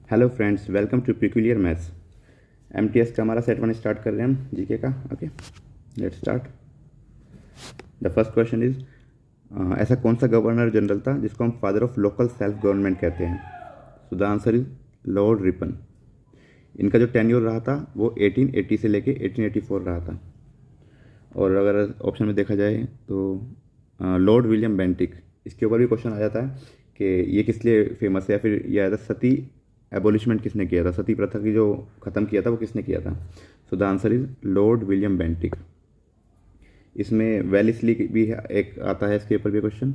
Hello friends, welcome to peculiar maths. MTS का हमारा set 1 start कर रहे हैं हम जीके का। Okay, let's start. The first question is, ऐसा कौन सा गवर्नर जनरल था जिसको हम father of local self government कहते हैं? सो the answer is Lord Ripon. इनका जो टेन्योर रहा था वो 1880 से लेके 1884 रहा था। और अगर ऑप्शन में देखा जाए तो लॉर्ड विलियम बेंटिक, इसके ऊपर भी क्वेश्चन आ जाता है कि ये किस लिए फेमस है, या फिर ये आया था सती एबोलिशमेंट किसने किया था, सती प्रथा की जो ख़त्म किया था वो किसने किया था? सो the answer is Lord William Bentinck. इसमें वेलिस्ली भी एक आता है इसके ऊपर भी क्वेश्चन।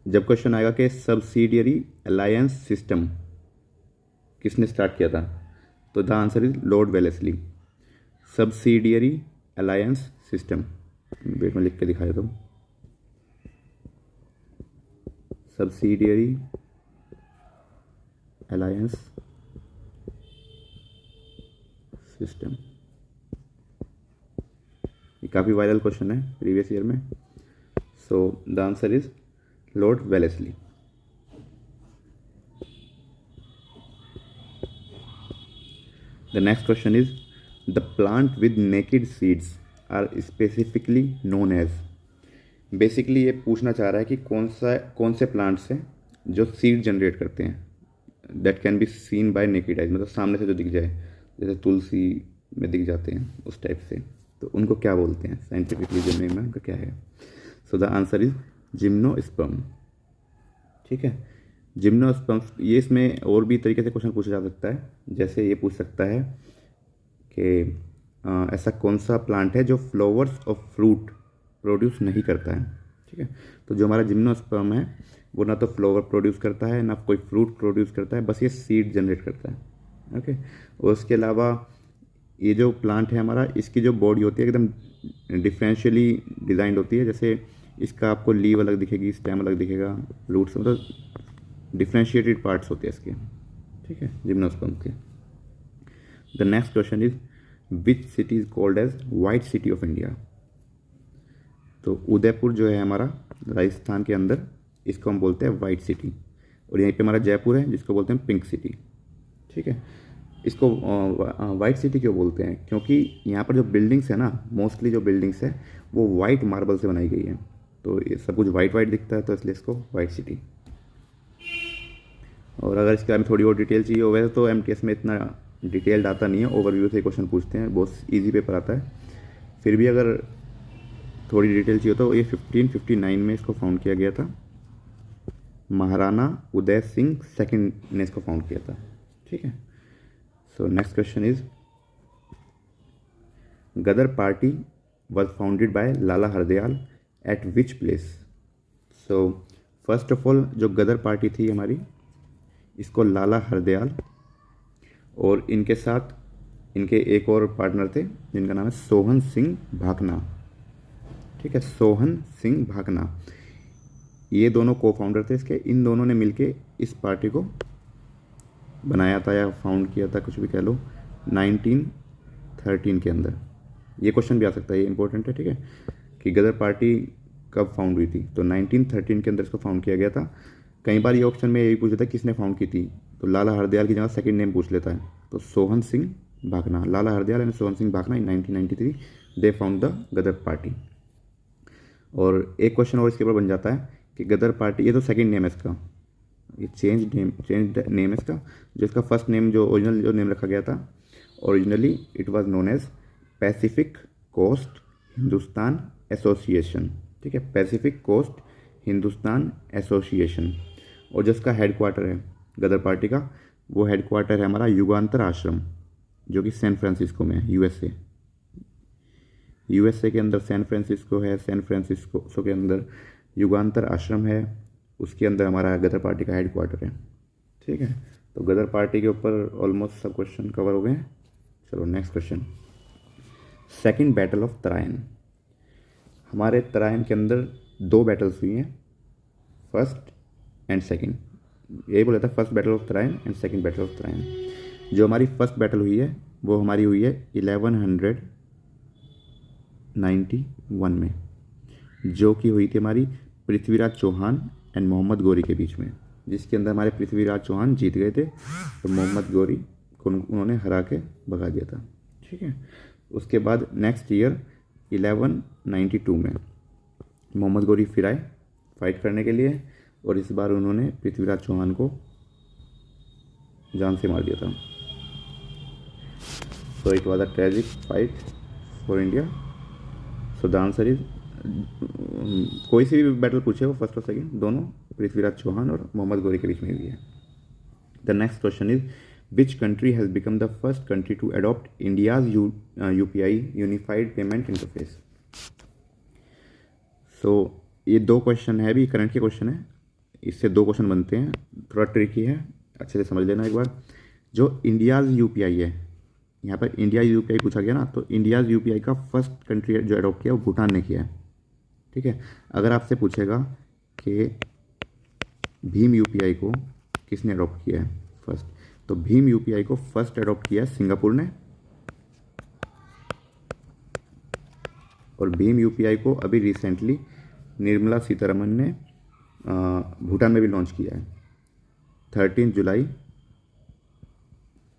जब क्वेश्चन आएगा कि सब्सिडियरी अलायंस सिस्टम किसने स्टार्ट किया था, तो the answer is Lord Wellesley. Subsidiary alliance system, वेट में लिख के दिखा देता हूँ। सब्सिडियरी अलायंस सिस्टम, ये काफ़ी वायरल क्वेश्चन है प्रीवियस ईयर में। So the answer is Lord Wellesley. The next question is, the plant with naked seeds are specifically known as. Basically ये पूछना चाह रहा है कि कौन से प्लांट्स हैं जो सीड जनरेट करते हैं, that can be seen bye naked eyes, मतलब सामने से जो दिख जाए, जैसे तुलसी में दिख जाते हैं उस टाइप से, तो उनको क्या बोलते हैं साइंटिफिकली, जो नेम है उनका क्या है? सो द आंसर इज जिम्नोस्पर्म। ठीक है, जिम्नोस्पर्म। ये इसमें और भी तरीके से क्वेश्चन पूछा जा सकता है, जैसे ये पूछ सकता है कि ऐसा कौन सा प्लांट है जो फ्लावर्स और फ्रूट प्रोड्यूस नहीं करता है। ठीक है, तो जो हमारा जिम्नोस्पर्म है वो ना तो फ्लावर प्रोड्यूस करता है ना कोई फ्रूट प्रोड्यूस करता है, बस ये सीड जनरेट करता है। ओके, और उसके अलावा ये जो प्लांट है हमारा, इसकी जो बॉडी होती है एकदम डिफरेंशियली डिज़ाइंड होती है। जैसे इसका आपको लीव अलग दिखेगी, स्टेम अलग दिखेगा, रूट्स, मतलब डिफ्रेंशिएटेड पार्ट्स होते हैं इसके। ठीक है, जिम्नोस्पर्म के। The next question is, which city is called as white city of India? तो उदयपुर जो है हमारा राजस्थान के अंदर, इसको हम बोलते हैं वाइट सिटी। और यहीं पे हमारा जयपुर है जिसको बोलते हैं पिंक सिटी। ठीक है, इसको वाइट सिटी क्यों बोलते हैं? क्योंकि यहाँ पर जो बिल्डिंग्स है ना, मोस्टली जो बिल्डिंग्स है वो वाइट मार्बल से बनाई गई है, तो ये सब कुछ वाइट वाइट दिखता है, तो इसलिए इसको वाइट सिटी। और अगर इसके बारे में थोड़ी और डिटेल चाहिए हो, वैसे तो एमटीएस में इतना डिटेल्ड आता नहीं है, ओवरव्यू से क्वेश्चन पूछते हैं, बहुत ईजी पेपर आता है। फिर भी अगर थोड़ी डिटेल चाहिए तो ये 1559 में इसको फाउंड किया गया था। महाराणा उदय सिंह सेकंड ने इसको फाउंड किया था। ठीक है, so next question is, Ghadar party was founded by Lala Hardayal at which place? So first of all जो गदर पार्टी थी हमारी, इसको लाला हरदयाल और इनके साथ इनके एक और पार्टनर थे जिनका नाम है सोहन सिंह भाकना। ठीक है, सोहन सिंह भाकना, ये दोनों को फाउंडर थे इसके। इन दोनों ने मिलके इस पार्टी को बनाया था या फाउंड किया था, कुछ भी कह लो, 1913 के अंदर। ये क्वेश्चन भी आ सकता है, ये इंपॉर्टेंट है। ठीक है, कि गदर पार्टी कब फाउंड हुई थी, तो 1913 के अंदर इसको फाउंड किया गया था। कई बार ये ऑप्शन में यही पूछ लेता है किसने फाउंड की थी, तो लाला हरदयाल की जगह सेकंड नेम पूछ लेता है, तो Sohan Singh Bhakna, Lala Har Dayal and Sohan Singh Bhakna in 1993 they found the Ghadar party. और एक क्वेश्चन और इसके ऊपर बन जाता है कि गदर पार्टी, ये तो सेकंड नेम है इसका, ये चेंज नेम है इसका। जो इसका फर्स्ट नेम, जो ओरिजिनल जो नेम रखा गया था, originally it was known as pacific coast Hindustan association. ठीक है, पैसिफिक कोस्ट हिंदुस्तान एसोसिएशन। और जो इसका हेड क्वार्टर है गदर पार्टी का, वो हेड क्वार्टर है हमारा युगांतर आश्रम, जो कि सैन फ्रांसिस्को में है, यूएसए के अंदर सैन फ्रांसिस्को है। सैन फ्रांसिस्को के अंदर युगांतर आश्रम है, उसके अंदर हमारा गदर पार्टी का हेड क्वार्टर है। ठीक है, तो गदर पार्टी के ऊपर ऑलमोस्ट सब क्वेश्चन कवर हो गए हैं। चलो next question, second battle of Tarain. हमारे तराइन के अंदर 2 बैटल्स हुई हैं, फर्स्ट एंड सेकंड। यही बोला था, first battle of Tarain and second battle of Tarain. जो हमारी फर्स्ट बैटल हुई है वो हमारी हुई है 1191 में, जो कि हुई थी हमारी पृथ्वीराज चौहान एंड मोहम्मद गौरी के बीच में। जिसके अंदर हमारे पृथ्वीराज चौहान जीत गए थे और मोहम्मद गौरी को उन्होंने हरा के भगा दिया था। ठीक है, उसके बाद नेक्स्ट ईयर 1192 में मोहम्मद गौरी फिर आए फाइट करने के लिए और इस बार उन्होंने पृथ्वीराज चौहान को जान से मार दिया था। So it was a tragic fight for India. So the answer is, कोई सी भी बैटल पूछे वो फर्स्ट और सेकंड दोनों पृथ्वीराज चौहान और मोहम्मद गौरी के बीच में हुई है। The next question is, which country has become the first country to adopt India's UPI unified payment interface. So ये दो क्वेश्चन है, अभी करंट के क्वेश्चन है, इससे दो क्वेश्चन बनते हैं, थोड़ा ट्रिकी है, अच्छे से समझ लेना एक बार। जो इंडियाज़ यूपीआई है, यहाँ पर इंडिया यूपीआई पूछा गया ना, तो इंडियाज़ यूपीआई का फर्स्ट कंट्री जो अडॉप्ट किया वो भूटान ने किया है। ठीक है, अगर आपसे पूछेगा कि भीम यूपीआई को किसने अडॉप्ट किया है फर्स्ट, तो भीम यूपीआई को फर्स्ट अडॉप्ट किया है सिंगापुर ने, और भीम यूपीआई को अभी रिसेंटली निर्मला सीतारमन ने भूटान में भी लॉन्च किया है। 13 जुलाई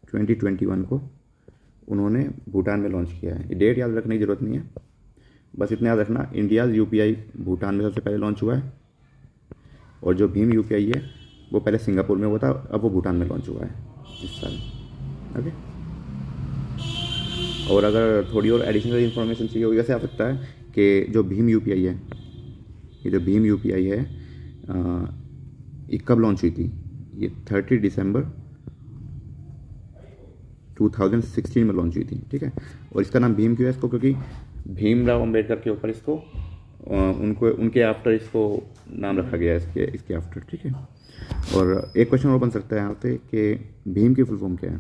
2021 को उन्होंने भूटान में लॉन्च किया है। डेट याद रखने की ज़रूरत नहीं है, बस इतना याद रखना, इंडियाज़ यूपीआई भूटान में सबसे पहले लॉन्च हुआ है और जो भीम यूपीआई है वो पहले सिंगापुर में हुआ था, अब वो भूटान में लॉन्च हुआ है इस साल। ओके, और अगर थोड़ी और एडिशनल इन्फॉर्मेशन चाहिए होगी, वैसे आ सकता है कि जो भीम यूपीआई है, ये जो भीम यूपीआई है ये कब लॉन्च हुई थी, ये 30 दिसंबर 2016 में लॉन्च हुई थी। ठीक है, और इसका नाम भीम क्यों है इसको, क्योंकि भीमराव अंबेडकर के ऊपर इसको उनके आफ्टर इसको नाम रखा गया है, इसके आफ्टर। ठीक है, और एक क्वेश्चन और बन सकता है यहाँ से कि भीम की फुल फॉर्म क्या है।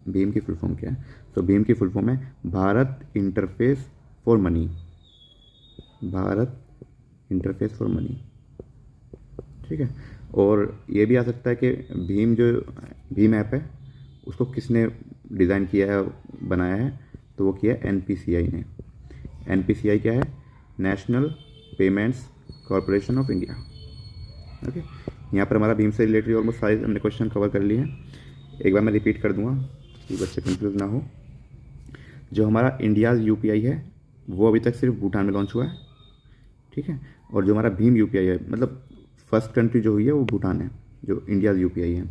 भीम की फुल फॉर्म क्या है? तो भीम की फुल फॉर्म है Bharat interface for money. Bharat interface for money. ठीक है, और ये भी आ सकता है कि भीम ऐप है उसको किसने डिज़ाइन किया है, बनाया है, तो वो किया है एनपीसीआई ने। एनपीसीआई क्या है? National payments corporation of India. Okay, यहाँ पर हमारा भीम से रिलेटेड ऑलमोस्ट सारे हमने क्वेश्चन कवर कर लिए हैं। एक बार मैं रिपीट कर दूंगा कि बच्चे कंफ्यूज ना हो। जो हमारा इंडियाज़ यूपीआई है वो अभी तक सिर्फ भूटान में लॉन्च हुआ है। ठीक है, और जो हमारा भीम यूपीआई है, मतलब फर्स्ट कंट्री जो हुई है वो भूटान है, जो इंडियाज़ यूपीआई है।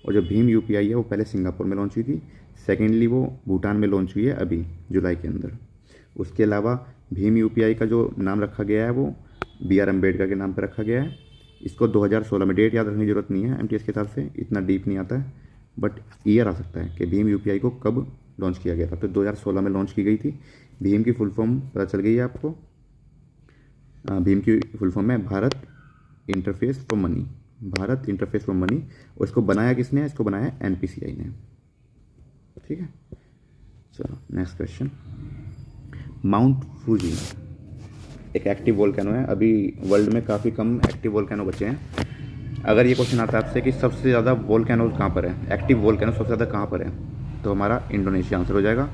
और जो भीम यूपीआई है वो पहले सिंगापुर में लॉन्च हुई थी, सेकेंडली वो भूटान में लॉन्च हुई है अभी जुलाई के अंदर। उसके अलावा भीम यूपीआई का जो नाम रखा गया है वो BR अम्बेडकर के नाम पर रखा गया है। इसको 2016 में, डेट याद रखने की जरूरत नहीं है MTS के हिसाब से, इतना डीप नहीं आता है, बट ईयर आ सकता है कि भीम यूपीआई को कब लॉन्च किया गया था। तो 2016 में लॉन्च की गई थी। भीम की फुल फॉर्म पता चल गई है आपको। भीम की फुल फॉर्म है Bharat interface for money. Bharat interface for money. और इसको बनाया किसने? इसको बनाया एनपीसीआई ने। ठीक है, चलो नेक्स्ट क्वेश्चन। माउंट फूजी एक एक्टिव वोल्केनो है। अभी वर्ल्ड में काफ़ी कम एक्टिव वोल्केनो बचे हैं। अगर ये क्वेश्चन आता है आपसे कि सबसे ज़्यादा वोल्केनो कहाँ पर है, एक्टिव वोल्केनो सबसे ज़्यादा कहाँ पर है, तो हमारा इंडोनेशिया आंसर हो जाएगा।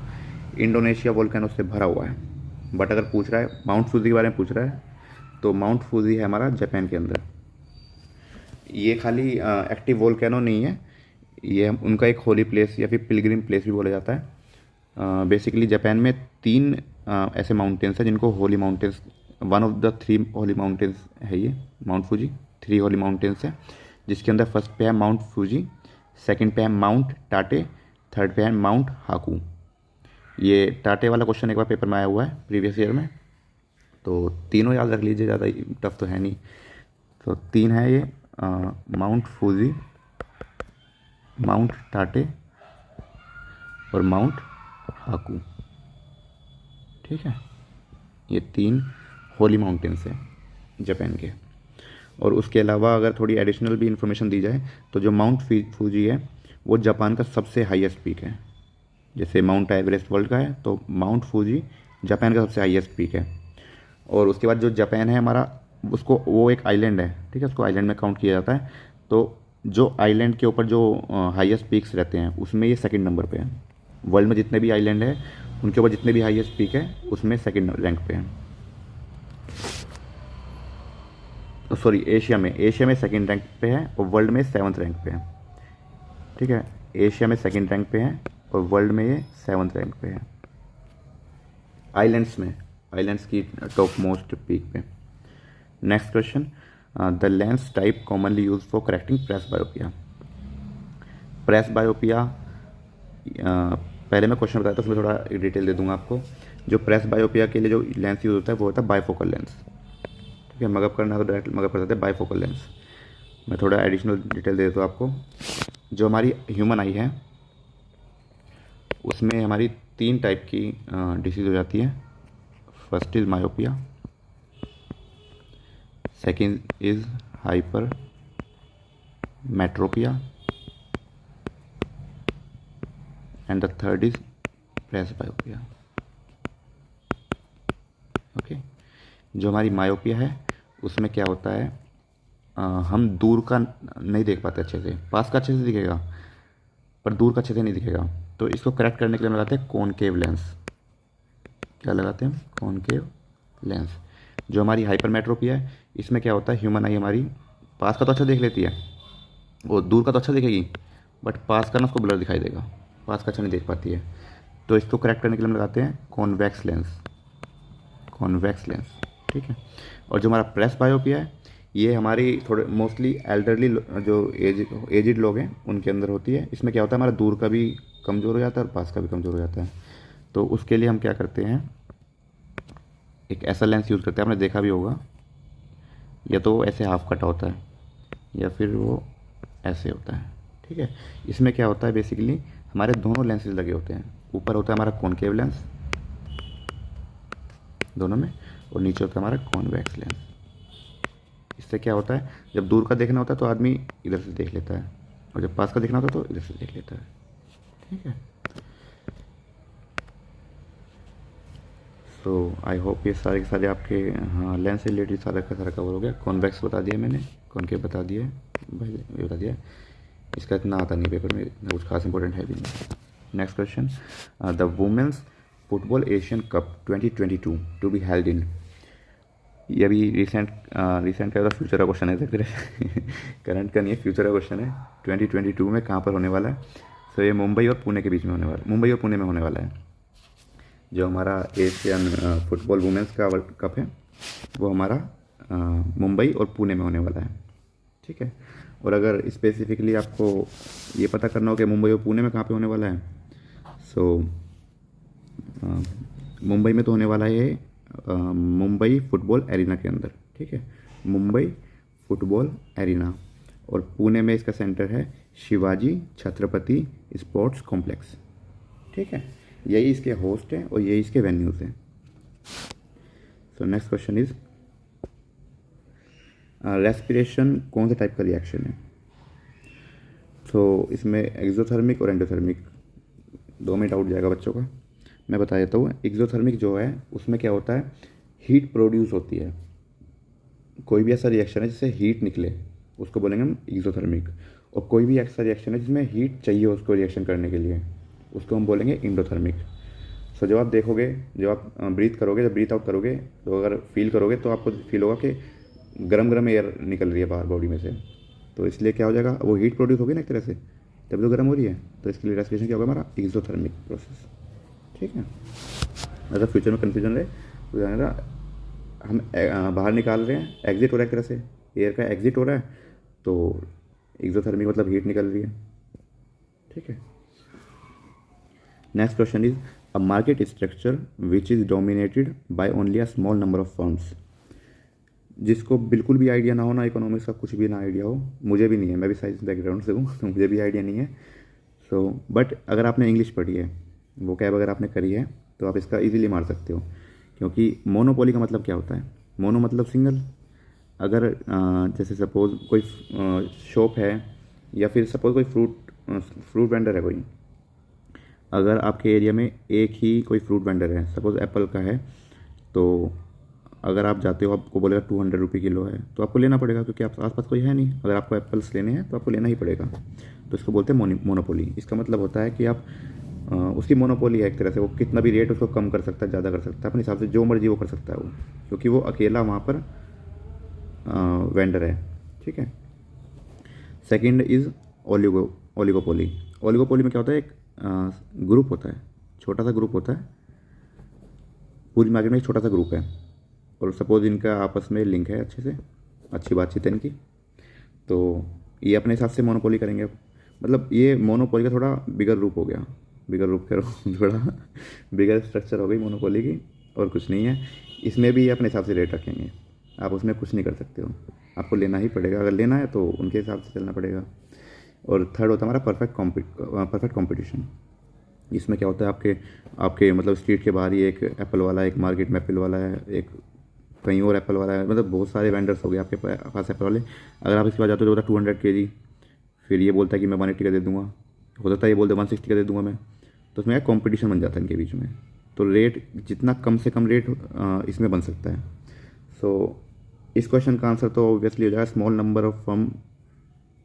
इंडोनेशिया वोल्केनो से भरा हुआ है। बट अगर पूछ रहा है माउंट फूजी के बारे में पूछ रहा है, तो माउंट फूजी है हमारा जापान के अंदर। ये खाली एक्टिव वोल्केनो नहीं है, ये उनका एक होली प्लेस या फिर पिलग्रिम प्लेस भी बोला जाता है। बेसिकली जापान में 3 ऐसे माउंटेन्स हैं जिनको Holi mountains, one of the 3 Holi mountains है ये माउंट फूजी। 3 होली माउंटेन्स है, जिसके अंदर फर्स्ट पे है माउंट फूजी, सेकंड पे है माउंट टाटे, थर्ड पे है माउंट हाकू। ये टाटे वाला क्वेश्चन एक बार पेपर में आया हुआ है प्रीवियस ईयर में, तो तीनों याद रख लीजिए, ज़्यादा टफ तो है नहीं। तो 3 है ये, माउंट फूजी, माउंट टाटे और माउंट हाकू। ठीक है, ये 3 होली माउंटेन्स है जापान के। और उसके अलावा अगर थोड़ी एडिशनल भी इंफॉर्मेशन दी जाए तो जो माउंट फूजी है वो जापान का सबसे हाईएस्ट पीक है। जैसे माउंट एवरेस्ट वर्ल्ड का है, तो माउंट फूजी जापान का सबसे हाईएस्ट पीक है। और उसके बाद जो जापान है हमारा, उसको वो एक आइलैंड है। ठीक है, उसको आइलैंड में काउंट किया जाता है। तो जो आइलैंड के ऊपर जो हाईएस्ट पीक्स रहते हैं उसमें ये सेकंड नंबर पे है। वर्ल्ड में जितने भी आइलैंड है उनके ऊपर जितने भी हाईएस्ट पीक है उसमें सेकंड रैंक पे है। तो सॉरी एशिया में सेकंड रैंक पे है और वर्ल्ड में 7th रैंक पे है। ठीक है, एशिया में सेकंड रैंक पे है और वर्ल्ड में ये 7th रैंक पे है। आइलैंड्स की टॉप मोस्ट पीक पे। Next question, the lens type commonly use for correcting presbyopia. Presbyopia, पहले मैं क्वेश्चन बताया था, उसमें थोड़ा डिटेल दे दूंगा आपको। जो प्रेस बायोपिया के लिए जो लेंस यूज होता है वो होता है बायफोकल लेंस। ठीक है, मगअप करना है तो डायरेक्ट मगअप कर सकते हैं बायफोकल लेंस। मैं थोड़ा एडिशनल डिटेल दे देता हूँ आपको। जो हमारी ह्यूमन आई है उसमें हमारी 3 टाइप की डिसीज़ हो जाती है। First is myopia, second is hypermetropia and the third is presbyopia. Okay, जो हमारी मायोपिया है उसमें क्या होता है, हम दूर का नहीं देख पाते अच्छे से, पास का अच्छे से दिखेगा पर दूर का अच्छे से नहीं दिखेगा। तो इसको करेक्ट करने के लिए हम लगाते हैं कॉनकेव लेंस। क्या लगाते हैं? Concave lens. जो हमारी हाइपरमेट्रोपिया है इसमें क्या होता है, ह्यूमन आई हमारी पास का तो अच्छा देख लेती है और दूर का तो अच्छा दिखेगी, बट पास का ना उसको ब्लर दिखाई देगा, पास का अच्छा नहीं देख पाती है। तो इसको करेक्ट करने के लिए हम लगाते हैं कॉन्वेक्स लेंस। ठीक है। और जो हमारा प्रेस बायोपिया है ये हमारी थोड़े मोस्टली एल्डरली जो एजिड लोग हैं उनके अंदर होती है। इसमें क्या होता है, हमारा दूर का भी कमज़ोर हो जाता है और पास का भी कमज़ोर हो जाता है। तो उसके लिए हम क्या करते हैं, एक ऐसा लेंस यूज़ करते हैं, आपने देखा भी होगा, या तो वो ऐसे हाफ कटा होता है या फिर वो ऐसे होता है। ठीक है, इसमें क्या होता है, बेसिकली हमारे दोनों लेंसेज लगे होते हैं। ऊपर होता है हमारा कॉनकेव लेंस दोनों में, और नीचे होता है हमारा कॉन्वेक्स लेंस। इससे क्या होता है, जब दूर का देखना होता है तो आदमी इधर से देख लेता है और जब पास का देखना होता है तो इधर से देख लेता है। ठीक है, सो आई होप ये सारे के सारे आपके हाँ लेंस से रिलेटेड सारा का सारा कवर हो गया। कॉन्वेक्स बता दिया मैंने, कॉनकेव बता दिया, भाई ये बता दिया। इसका इतना आता नहीं पेपर में, इतना कुछ खास इंपॉर्टेंट है भी नहीं। Next question, the women's football Asian cup 2022 to be held in. ये अभी रिसेंट का तो फ्यूचर का क्वेश्चन है, फिर करंट का नहीं है, फ्यूचर का क्वेश्चन है। 2022 में कहाँ पर होने वाला है? सो ये मुंबई और पुणे के बीच में होने वाला है, मुंबई और पुणे में होने वाला है। जो हमारा एशियन फुटबॉल वुमेंस का वर्ल्ड कप है वो हमारा मुंबई और पुणे में होने वाला है। ठीक है, और अगर स्पेसिफिकली आपको ये पता करना हो कि मुंबई और पुणे में कहाँ पे होने वाला है, सो मुंबई में तो होने वाला है मुंबई फुटबॉल एरिना के अंदर। ठीक है, मुंबई फुटबॉल एरिना, और पुणे में इसका सेंटर है शिवाजी छत्रपति स्पोर्ट्स कॉम्प्लेक्स। ठीक है, यही इसके होस्ट हैं और यही इसके वेन्यूज़ हैं। सो नेक्स्ट क्वेश्चन इज, रेस्पिरेशन कौन से टाइप का रिएक्शन है? तो इसमें एक्सोथर्मिक और एंडोथर्मिक 2 मिनट आउट जाएगा बच्चों का, मैं बता देता हूँ। एक्सोथर्मिक जो है उसमें क्या होता है, हीट प्रोड्यूस होती है। कोई भी ऐसा रिएक्शन है जिससे हीट निकले उसको बोलेंगे हम एक्सोथर्मिक, और कोई भी ऐसा रिएक्शन है जिसमें हीट चाहिए उसको रिएक्शन करने के लिए उसको हम बोलेंगे इंडोथर्मिक। सो जब आप देखोगे, जब आप ब्रीथ करोगे, जब ब्रीथ आउट करोगे तो अगर फील करोगे तो आपको फील होगा कि गरम गरम एयर निकल रही है बाहर बॉडी में से, तो इसलिए क्या हो जाएगा, वो हीट प्रोड्यूस होगी ना एक तरह से, जब तो गर्म हो रही है, तो इसके लिए रेस्पिरेशन क्या होगा, हमारा एक्सोथर्मिक प्रोसेस। ठीक है, अगर फ्यूचर में कन्फ्यूजन रहे तो जाना हम बाहर निकाल रहे हैं, एग्जिट हो रहा है एक तरह से, एयर का एग्जिट हो रहा है, तो एक्सोथर्मिक मतलब हीट निकल रही है। ठीक है, next question is, a market structure which is dominated by only a small number of firms. जिसको बिल्कुल भी आइडिया ना हो, ना इकोनॉमिक्स का कुछ भी ना आइडिया हो, मुझे भी नहीं है, मैं भी साइंस बैकग्राउंड से हूँ तो मुझे भी आइडिया नहीं है। सो बट अगर आपने इंग्लिश पढ़ी है, वो कैब अगर आपने करी है, तो आप इसका इजीली मार सकते हो, क्योंकि मोनोपोली का मतलब क्या होता है, मोनो मतलब सिंगल। अगर जैसे सपोज़ कोई शॉप है या फिर सपोज़ कोई फ्रूट वेंडर है कोई, अगर आपके एरिया में एक ही कोई फ्रूट वेंडर है, सपोज़ एप्पल का है, तो अगर आप जाते हो, आपको बोलेगा 200 रुपये किलो है, तो आपको लेना पड़ेगा, क्योंकि आप आसपास कोई है नहीं। अगर आपको एप्पल्स लेने हैं तो आपको लेना ही पड़ेगा, तो इसको बोलते हैं मोनोपोली। इसका मतलब होता है कि आप उसकी मोनोपोली है एक तरह से, वो कितना भी रेट उसको कम कर सकता है, ज़्यादा कर सकता है, अपने हिसाब से जो मर्जी वो कर सकता है वो, क्योंकि वो अकेला वहाँ पर वेंडर है, ठीक है। Second is oligopoly. ओलिगोपोली में क्या होता है, एक ग्रुप होता है, छोटा सा ग्रुप होता है, पूरी मार्केट में एक छोटा सा ग्रुप है, और सपोज इनका आपस में लिंक है, अच्छे से अच्छी बातचीत है इनकी, तो ये अपने हिसाब से मोनोपोली करेंगे। मतलब ये मोनोपोली का थोड़ा बिगर रूप हो गया, बिगर रूप का थोड़ा बिगर स्ट्रक्चर हो गई मोनोपोली की, और कुछ नहीं है। इसमें भी ये अपने हिसाब से रेट रखेंगे, आप उसमें कुछ नहीं कर सकते हो, आपको लेना ही पड़ेगा, अगर लेना है तो उनके हिसाब से चलना पड़ेगा। और थर्ड होता है हमारा परफेक्ट कॉम्पिटिशन। इसमें क्या होता है, आपके आपके मतलब स्ट्रीट के बाहर ही एक एप्पल वाला है, एक मार्केट में एप्पल वाला है, एक कहीं और एप्पल वाला है, मतलब बहुत सारे वेंडर्स हो गए आपके पास एप्पल वाले। अगर आप इसके पास जाते हो तो बोलता 200 kg, फिर ये बोलता है कि मैं 180 का दे दूंगा, हो सकता है ये बोलते 160 का दे दूंगा मैं, तो उसमें कंपटीशन बन जाता है इनके बीच में। तो रेट जितना कम से कम रेट इसमें बन सकता है। सो इस क्वेश्चन का आंसर तो ऑब्वियसली हो जाएगा स्मॉल नंबर ऑफ फर्म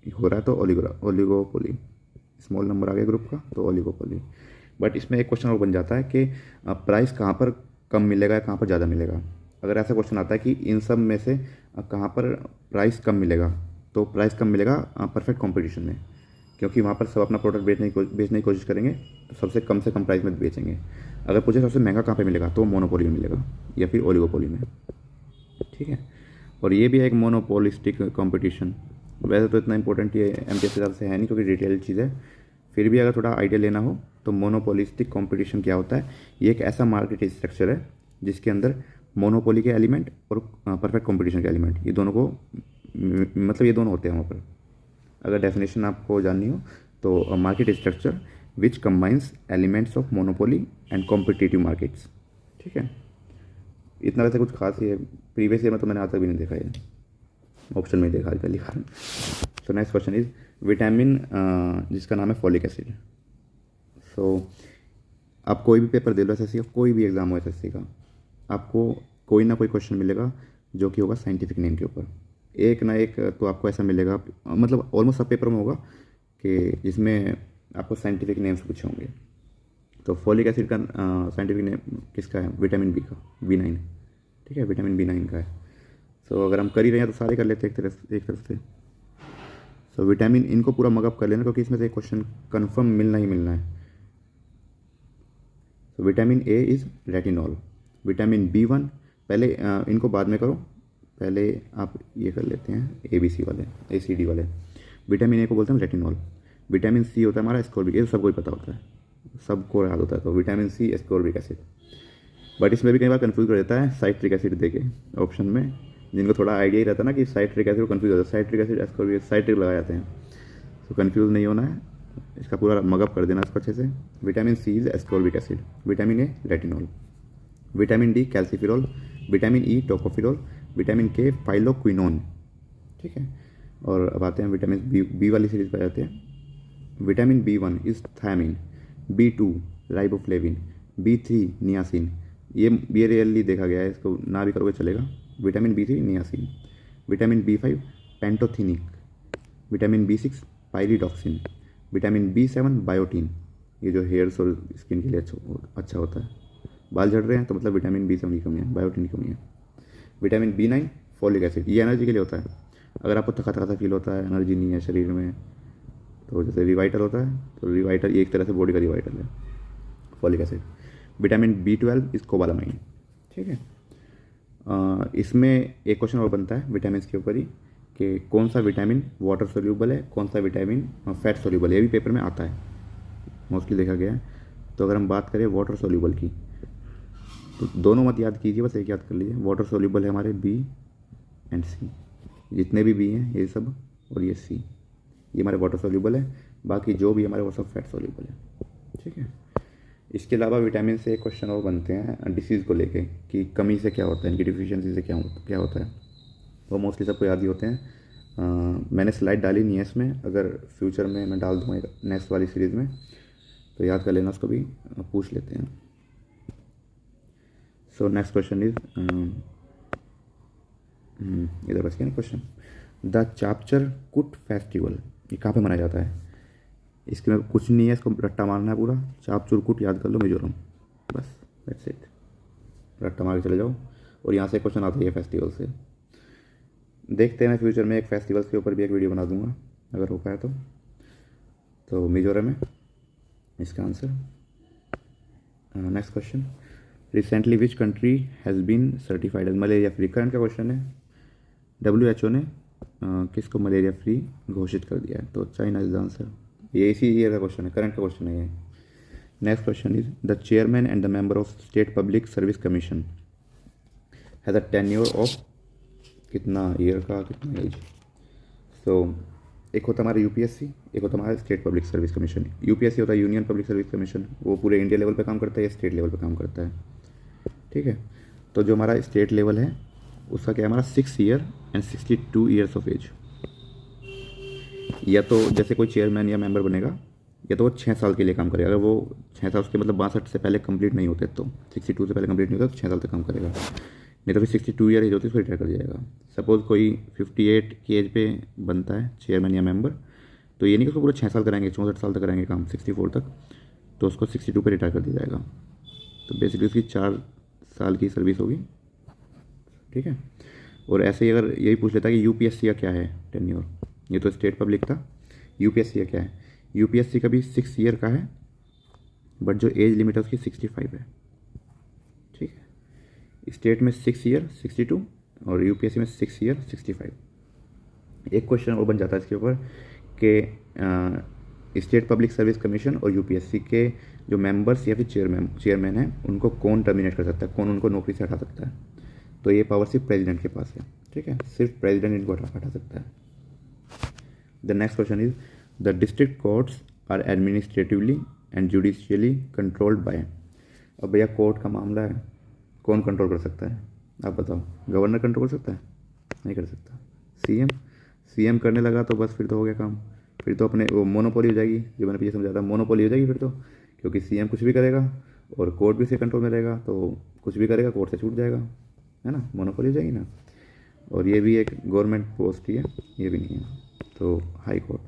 हो रहा है तो ओलिगोपोली, स्मॉल नंबर आ गया ग्रुप का तो ओलिगोपोली। बट इसमें एक क्वेश्चन और बन जाता है कि प्राइस कहाँ पर कम मिलेगा, कहाँ पर ज़्यादा मिलेगा। अगर ऐसा क्वेश्चन आता है कि इन सब में से कहाँ पर प्राइस कम मिलेगा, तो प्राइस कम मिलेगा परफेक्ट कंपटीशन में, क्योंकि वहाँ पर सब अपना प्रोडक्ट बेचने की कोशिश करेंगे, तो सबसे कम प्राइस में बेचेंगे। अगर पूछे सबसे महंगा कहाँ पे मिलेगा, तो मोनोपोली में मिलेगा या फिर ओलिगोपोली में, ठीक है। और ये भी है एक मोनोपोलिस्टिक कंपटीशन। वैसे तो इतना इंपॉर्टेंट ये एमटीएस के हिसाब से है नहीं, क्योंकि डिटेल चीज़ है, फिर भी अगर थोड़ा आइडिया लेना हो तो मोनोपोलिस्टिक कंपटीशन क्या होता है, ये एक ऐसा मार्केट स्ट्रक्चर है जिसके अंदर मोनोपोली के एलिमेंट और परफेक्ट कंपटीशन के एलिमेंट, ये दोनों को मतलब ये दोनों होते हैं वहाँ पर। अगर डेफिनेशन आपको जाननी हो तो market structure which combines elements of monopoly and competitive markets, ठीक है। इतना वैसे कुछ खास ही है, प्रीवियस ईयर में तो मैंने आज तक भी नहीं देखा, ये ऑप्शन में देखा पहली बार। So next question is vitamin जिसका नाम है फॉलिक एसिड। सो आप कोई भी पेपर दे लो एसएससी का, कोई भी एग्ज़ाम हो एसएससी का, आपको कोई ना कोई क्वेश्चन मिलेगा जो कि होगा साइंटिफिक नेम के ऊपर, एक ना एक तो आपको ऐसा मिलेगा, मतलब ऑलमोस्ट सब पेपर में होगा कि जिसमें आपको साइंटिफिक नेम्स पूछे होंगे। तो फॉलिक एसिड का साइंटिफिक नेम किसका है, विटामिन बी का, B9, ठीक है, विटामिन B9 का है। सो अगर हम कर ही रहे हैं तो सारे कर लेते हैं एक तरफ से। सो विटामिन इनको पूरा मगअप कर लेना, क्योंकि इसमें से एक क्वेश्चन कन्फर्म मिलना ही मिलना है। तो vitamin A is retinol, vitamin B1 पहले इनको बाद में करो, पहले आप ये कर लेते हैं ABC वाले, ACD वाले। विटामिन ए को बोलते हैं रेटिनॉल। विटामिन सी होता है हमारा एस्कॉर्बिक, ये सबको ही पता होता है, सबको याद होता है। तो vitamin C ascorbic acid, but इसमें भी कई बार कंफ्यूज कर देता है साइट्रिक एसिड देके ऑप्शन में, जिनको थोड़ा आइडिया ही रहता है ना कि साइट्रिक एसिड कंफ्यूज होता है, साइट्रिक एसिड एस्कॉर्बिक साइट्रिक लगाए जाते हैं। तो कंफ्यूज नहीं होना है, इसका पूरा मगअप कर देना इसको अच्छे से। Vitamin C is ascorbic acid, vitamin A retinol, vitamin D calciferol, vitamin E tocopherol, vitamin K phylloquinone, ठीक है। और अब आते हैं विटामिन बी वाली सीरीज पर जाते हैं। Vitamin B1 is thiamine, B2 riboflavin, B3 niacin, ये रियली देखा गया है, इसको ना भी करोगे चलेगा। Vitamin B3 niacin, vitamin B5 pantothenic, vitamin B6 pyridoxine, vitamin B7 biotin, ये जो हेयर्स और स्किन के लिए अच्छा होता है, बाल झड़ रहे हैं तो मतलब विटामिन B7 की कमी है, बायोटीन की कमी है। विटामिन B9 फॉलिक एसिड, ये एनर्जी के लिए होता है। अगर आपको थका थका सा फील होता है, एनर्जी नहीं है शरीर में, तो जैसे रिवाइटल होता है, तो रिवाइटल एक तरह से बॉडी का रिवाइटल है, folic acid. Vitamin B12 is cobalamin, ठीक है। इसमें एक क्वेश्चन और बनता है विटामिन के ऊपर ही कि कौन सा विटामिन वाटर सोल्यूबल है, कौन सा विटामिन फैट सोल्यूबल है, ये भी पेपर में आता है, मोस्टली देखा गया है। तो अगर हम बात करें वाटर सोल्यूबल की, तो दोनों मत याद कीजिए, बस एक याद कर लीजिए। वाटर सोल्यूबल है हमारे B एंड C, जितने भी B हैं ये सब, और ये C, ये हमारे वाटर सोल्यूबल है, बाकी जो भी हमारे वो सब फैट सोल्यूबल है, ठीक है। इसके अलावा विटामिन से क्वेश्चन और बनते हैं डिसीज़ को लेके कि कमी से क्या होता है, इनकी डिफिशियंसी से क्या होता है, वो मोस्टली सबको याद ही होते हैं। मैंने स्लाइड डाली नहीं है इसमें, अगर फ्यूचर में मैं डाल दूँगा नेक्स्ट वाली सीरीज़ में, तो याद कर लेना, उसको भी पूछ लेते हैं। सो नेक्स्ट क्वेश्चन इज इधर बच गया ना क्वेश्चन, द चापचर कुट फेस्टिवल, ये कहाँ पे मनाया जाता है? इसके में कुछ नहीं है, इसको रट्टा मारना है पूरा। चापचुरकुट याद कर लो, मिजोरम, बस दैट्स इट, रट्टा मार के चले जाओ। और यहाँ से क्वेश्चन आता है फेस्टिवल से। देखते हैं, मैं फ्यूचर में एक फेस्टिवल्स के ऊपर भी एक वीडियो बना दूंगा अगर हो पाया तो मिजोरम है इसका answer. Next question, recently which country has been certified as malaria free. Current का क्वेश्चन है, WHO ने किसको मलेरिया फ्री घोषित कर दिया है, तो चाइना इज द आंसर। ये इसी ईयर का क्वेश्चन है, करंट का क्वेश्चन है ये। Next question is the chairman and the member of state public service commission has a tenure of कितना ईयर का, कितना एज। सो एक होता है हमारा यूपीएससी, एक होता है हमारा state public service commission. UPSC होता है यूनियन पब्लिक सर्विस कमीशन, वो पूरे इंडिया लेवल पे काम करता है या स्टेट लेवल पे काम करता है, ठीक है। तो जो हमारा स्टेट लेवल है उसका क्या है, हमारा 6 year and 62 years of age. या तो जैसे कोई चेयरमैन या मेंबर बनेगा, या तो वो 6 साल के लिए काम करेगा। अगर वो 6 साल के मतलब 62 से पहले कंप्लीट नहीं होते, तो 62 से पहले कंप्लीट नहीं होता तो 6 साल तक काम करेगा। नहीं तो फिर 62 ईयर एज होती है उसको रिटायर कर जाएगा। सपोज कोई 58 की एज पे बनता है चेयरमैन या मेंबर, तो ये नहीं कि उसको पूरा 6 साल कराएंगे, 64 साल तक कराएंगे काम 64 तक, तो उसको 62 पे रिटायर कर दिया जाएगा। तो बेसिकली उसकी 4 साल की सर्विस होगी, ठीक है। और ऐसे ही अगर यही पूछ लेता है कि यूपीएससी का क्या है टेन्योर, ये तो स्टेट पब्लिक था, यूपीएससी का क्या है। यूपीएससी का भी 6 ईयर का है, बट जो एज लिमिट है उसकी 65 है, ठीक है। स्टेट में 6 ईयर 62 और यूपीएससी में 6 ईयर 65। एक क्वेश्चन और बन जाता है इसके ऊपर कि स्टेट पब्लिक सर्विस कमीशन और यूपीएससी के जो मेंबर्स या फिर चेयरमैन हैं उनको कौन टर्मिनेट कर सकता है, कौन उनको नौकरी से हटा सकता है। तो ये पावर सिर्फ प्रेसिडेंट के पास है, ठीक है, सिर्फ प्रेसिडेंट इनको हटा सकता है। The next question is the district courts are administratively and judicially controlled by. अब भैया कोर्ट का मामला है, कौन कंट्रोल कर सकता है आप बताओ। गवर्नर कंट्रोल कर सकता है, नहीं कर सकता। सीएम करने लगा तो बस फिर तो हो गया काम, फिर तो अपने वो मोनोपोली हो जाएगी, जो मैंने पीछे समझा था, मोनोपोली हो जाएगी फिर तो, क्योंकि सीएम कुछ भी करेगा और कोर्ट भी उसके कंट्रोल में रहेगा, तो कुछ भी करेगा कोर्ट से छूट जाएगा, है ना, मोनोपोली हो जाएगी ना। और ये भी एक गवर्नमेंट पोस्ट ही है, ये भी नहीं है, तो हाई कोर्ट।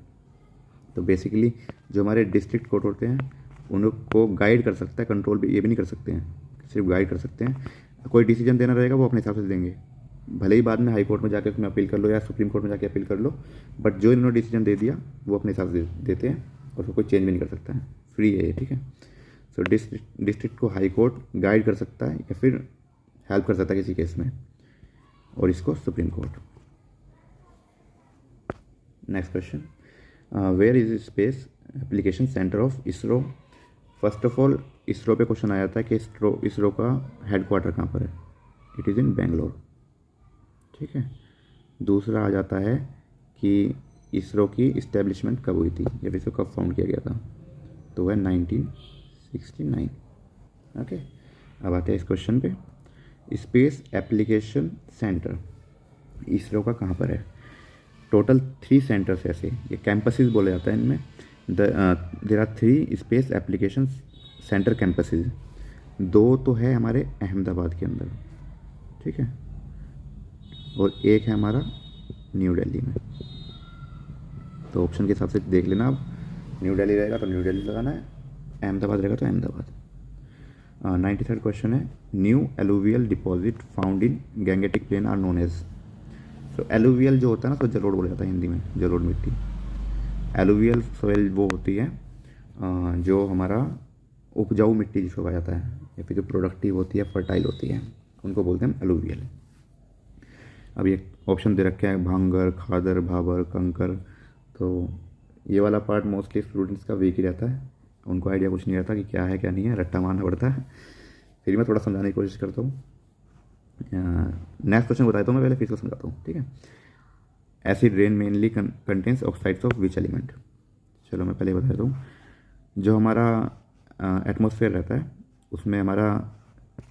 तो बेसिकली जो हमारे डिस्ट्रिक्ट कोर्ट होते हैं उनको गाइड कर सकता है, कंट्रोल भी ये भी नहीं कर सकते हैं, सिर्फ गाइड कर सकते हैं। कोई डिसीजन देना रहेगा वो अपने हिसाब से देंगे, भले ही बाद में हाई कोर्ट में जाकर उसमें अपील कर लो या सुप्रीम कोर्ट में जाके अपील कर लो, बट जो इन्होंने डिसीजन दे दिया वो अपने हिसाब से देते हैं और उसको कोई चेंज भी नहीं कर सकता है, फ्री है ये, ठीक है। सो डिस्ट्रिक्ट को हाई कोर्ट गाइड कर सकता है या फिर हेल्प कर सकता है किसी केस में, और इसको supreme court. Next question, where is space application centre of ISRO. First of all ISRO पे क्वेश्चन आया था कि इसरो का हेडक्वार्टर कहाँ पर है, इट इज़ इन बेंगलोर, ठीक है। दूसरा आ जाता है कि इसरो की इस्टेब्लिशमेंट कब हुई थी या फिर इसको कब फाउंड किया गया था, तो वह 1969, ओके। अब आते हैं इस क्वेश्चन पे, स्पेस एप्लीकेशन सेंटर इसरो का कहाँ पर है। टोटल 3 सेंटर्स ऐसे, ये कैंपसेस बोले जाता है इनमें। There are 3 space application centre campuses, 2 तो है हमारे अहमदाबाद के अंदर, ठीक है, और एक है हमारा न्यू दिल्ली में। तो ऑप्शन के हिसाब से देख लेना, आप न्यू दिल्ली रहेगा तो न्यू दिल्ली लगाना है, अहमदाबाद रहेगा तो अहमदाबाद। 93rd क्वेश्चन है, new alluvial deposit found in gangetic plain are known as. तो एलुवियल जो होता है ना, तो जलोढ़ बोला जाता है हिंदी में, जलोढ़ मिट्टी। एलुवियल सोयल वो होती है जो हमारा उपजाऊ मिट्टी जिसको कहा जाता है, या फिर जो प्रोडक्टिव होती है, फर्टाइल होती है, उनको बोलते हैं एलुवियल। अब ये ऑप्शन दे रखे हैं भांगर, खादर, भाबर, कंकर। तो ये वाला पार्ट मोस्टली स्टूडेंट्स का वीक ही रहता है, उनको आइडिया कुछ नहीं रहता कि क्या है क्या नहीं है, रट्टा मारना पड़ता है। फिर मैं थोड़ा समझाने की कोशिश करता हूँ। नेक्स्ट क्वेश्चन बताता हूँ मैं, पहले फिर इसको समझाता हूँ, ठीक है। Acid rain mainly contains oxides of which element. चलो मैं पहले बता देता हूँ, जो हमारा एटमॉस्फेयर रहता है उसमें हमारा,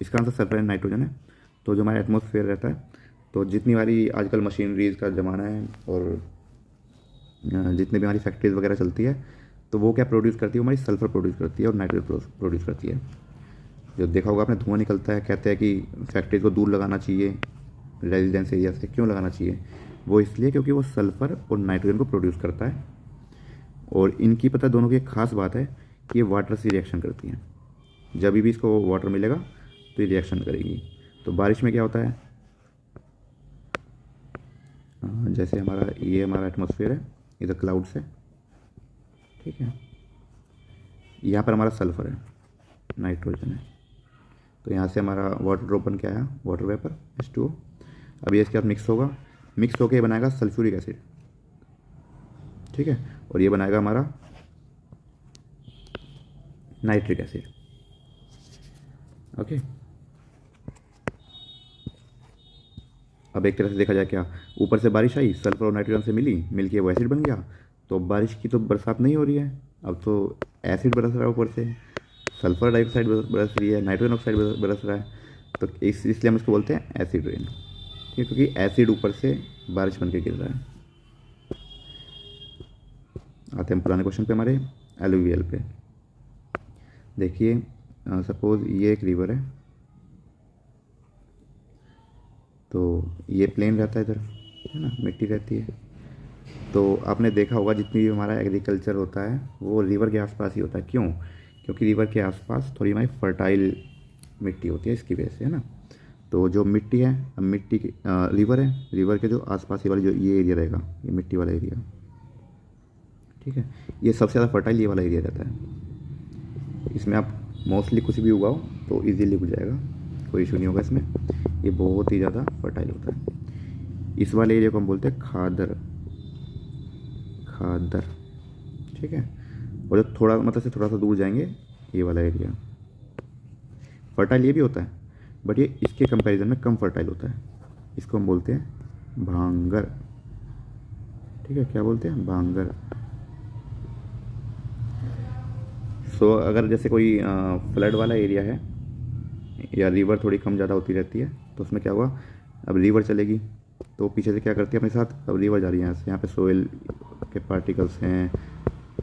इसका आंसर सल्फर एंड नाइट्रोजन है। तो जो हमारा एटमॉस्फेयर रहता है, तो जितनी हमारी आजकल मशीनरीज का ज़माना है और जितनी भी हमारी फैक्ट्रीज वगैरह चलती है, तो वो क्या प्रोड्यूस करती है, हमारी सल्फर प्रोड्यूस करती है और नाइट्रोजन प्रोड्यूस करती है। जो देखा होगा आपने, धुआं निकलता है, कहते हैं कि फैक्ट्रीज को दूर लगाना चाहिए रेजिडेंस एरिया से। क्यों लगाना चाहिए, वो इसलिए क्योंकि वो सल्फ़र और नाइट्रोजन को प्रोड्यूस करता है, और इनकी पता दोनों की एक खास बात है कि ये वाटर से रिएक्शन करती हैं। जब भी इसको वाटर मिलेगा तो ये रिएक्शन करेगी। तो बारिश में क्या होता है, जैसे ये हमारा एटमॉस्फेयर है, इधर क्लाउड्स है, ठीक है। यहाँ पर हमारा सल्फर है, नाइट्रोजन है, तो यहाँ से हमारा वाटर ड्रॉप बन के आया, वाटर वेपर H2O। अब ये इसके साथ मिक्स होगा, मिक्स होकर ये बनाएगा सल्फ्यूरिक एसिड, ठीक है, और ये बनाएगा हमारा नाइट्रिक एसिड। ओके, अब एक तरह से देखा जाए क्या, ऊपर से बारिश आई, सल्फर और नाइट्रोजन से मिल के वो एसिड बन गया, तो बारिश की तो बरसात नहीं हो रही है, अब तो एसिड बरस रहा है ऊपर से, सल्फर डाइऑक्साइड बरस रही है, नाइट्रोजन ऑक्साइड बरस रहा है, तो इसलिए हम इसको बोलते हैं एसिड रेन, ठीक है, क्योंकि एसिड ऊपर से बारिश बन के गिर रहा है। आते हैं पुराने क्वेश्चन पे, हमारे एलुवियल पे। देखिए, सपोज ये एक रिवर है, तो ये प्लेन रहता है इधर, है ना, मिट्टी रहती है। तो आपने देखा होगा जितनी भी हमारा एग्रीकल्चर होता है वो रिवर के आसपास ही होता है। क्यों? क्योंकि रिवर के आसपास थोड़ी हमारी फर्टाइल मिट्टी होती है, इसकी वजह से, है ना। तो जो मिट्टी है, अब मिट्टी की रिवर है, रिवर के जो आसपास ही वाली जो ये एरिया रहेगा, ये मिट्टी वाला एरिया, ठीक है, ये सबसे ज़्यादा फर्टाइल ये वाला एरिया रहता है। इसमें आप मोस्टली कुछ भी उगाओ तो इजीली उग जाएगा, कोई इशू नहीं होगा इसमें, ये बहुत ही ज़्यादा फर्टाइल होता है। इस वाले एरिया को हम बोलते हैं खादर, ठीक है। और जब थोड़ा मतलब से थोड़ा सा दूर जाएंगे, ये वाला एरिया फर्टाइल ये भी होता है, बट ये इसके कंपैरिजन में कम फर्टाइल होता है, इसको हम बोलते हैं भांगर, ठीक है, क्या बोलते हैं, भांगर। सो अगर जैसे कोई फ्लड वाला एरिया है या रिवर थोड़ी कम ज़्यादा होती रहती है, तो उसमें क्या हुआ, अब रिवर चलेगी तो पीछे से क्या करती है अपने साथ, अब रिवर जा रही है यहाँ पे सोइल के पार्टिकल्स हैं,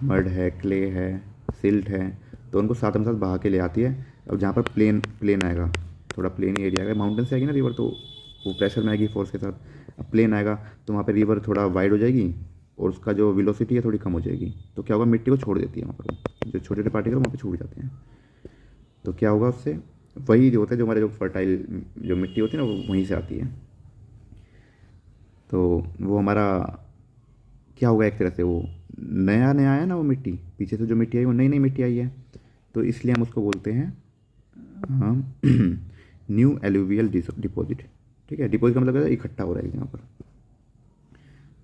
मड है, क्ले है, सिल्ट है, तो उनको साथ में साथ बहा के ले आती है। अब जहाँ पर प्लेन आएगा, थोड़ा प्लेन एरिया आएगा, माउंटेन से आएगी ना रिवर, तो वो प्रेशर में आएगी फोर्स के साथ, अब प्लेन आएगा तो वहाँ पर रिवर थोड़ा वाइड हो जाएगी और उसका जो वेलोसिटी है थोड़ी कम हो जाएगी, तो क्या होगा, मिट्टी को छोड़ देती है वहाँ पर, जो छोटे छोटे पार्टिकल वहाँ पर छूट जाते हैं, तो क्या होगा उससे, वही जो होता है, जो हमारे जो फर्टाइल जो मिट्टी होती है ना, वो वहीं से आती है। तो वो हमारा क्या होगा, एक तरह से वो नया आया ना, वो मिट्टी पीछे से जो मिट्टी आई वो नई मिट्टी आई है, तो इसलिए हम उसको बोलते हैं न्यू एलुवियल डिपॉजिट, ठीक है। डिपॉजिट का मतलब है इकट्ठा हो रहा है यहाँ पर।